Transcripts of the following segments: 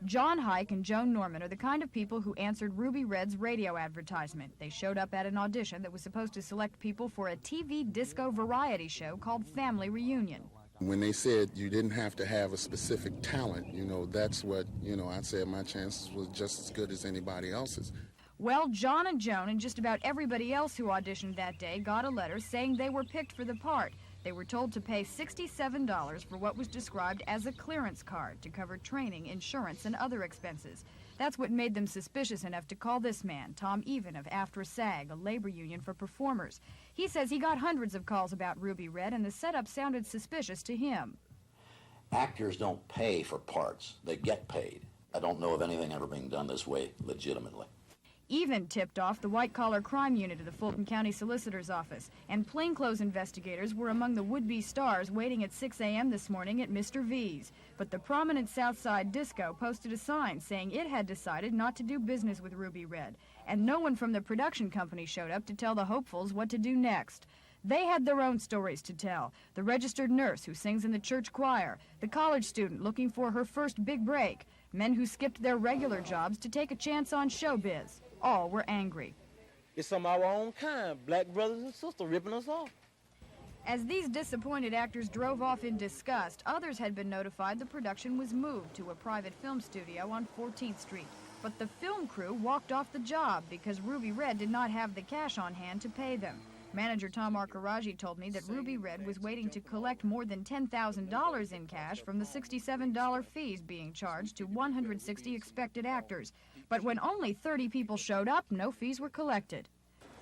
John Hike and Joan Norman are the kind of people who answered Ruby Red's radio advertisement. They showed up at an audition that was supposed to select people for a TV disco variety show called Family Reunion. When they said you didn't have to have a specific talent, that's what, I said my chances was just as good as anybody else's. Well, John and Joan and just about everybody else who auditioned that day got a letter saying they were picked for the part. They were told to pay $67 for what was described as a clearance card to cover training, insurance, and other expenses. That's what made them suspicious enough to call this man, Tom Even of AFTRA-SAG, a labor union for performers. He says he got hundreds of calls about Ruby Red, and the setup sounded suspicious to him. Actors don't pay for parts. They get paid. I don't know of anything ever being done this way legitimately. Even tipped off the white-collar crime unit of the Fulton County Solicitor's Office, and plainclothes investigators were among the would-be stars waiting at 6 a.m. this morning at Mr. V's. But the prominent Southside Disco posted a sign saying it had decided not to do business with Ruby Red, and no one from the production company showed up to tell the hopefuls what to do next. They had their own stories to tell. The registered nurse who sings in the church choir, the college student looking for her first big break, men who skipped their regular jobs to take a chance on showbiz. All were angry. It's some of our own kind, black brothers and sisters ripping us off. As these disappointed actors drove off in disgust, others had been notified the production was moved to a private film studio on 14th Street. But the film crew walked off the job because Ruby Red did not have the cash on hand to pay them. Manager Tom Acaragi told me that Ruby Red was waiting to collect more than $10,000 in cash from the $67 fees being charged to 160 expected actors. But when only 30 people showed up, no fees were collected.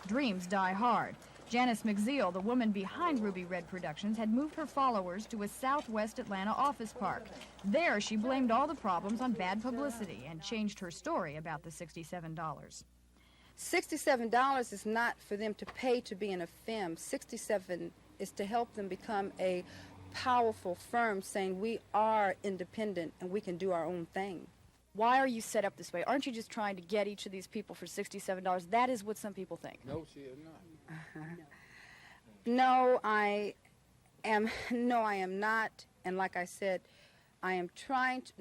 Dreams die hard. Janice McZeal, the woman behind Ruby Red Productions, had moved her followers to a southwest Atlanta office park. There, she blamed all the problems on bad publicity and changed her story about the $67. $67 is not for them to pay to be in a film. $67 is to help them become a powerful firm saying we are independent and we can do our own thing. Why are you set up this way? Aren't you just trying to get each of these people for $67? That is what some people think. No, she is not. No, I am not. And like I said, I am trying to,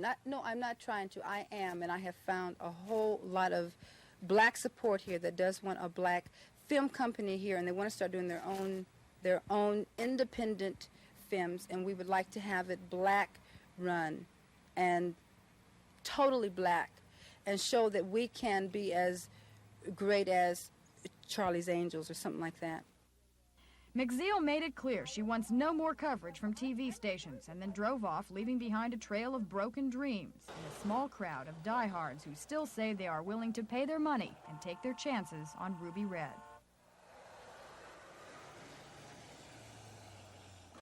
I'm not trying to, I am, and I have found a whole lot of black support here that does want a black film company here, and they want to start doing their own independent films, and we would like to have it black run and totally black and show that we can be as great as Charlie's Angels or something like that. McZeal made it clear she wants no more coverage from TV stations and then drove off, leaving behind a trail of broken dreams and a small crowd of diehards who still say they are willing to pay their money and take their chances on Ruby Red.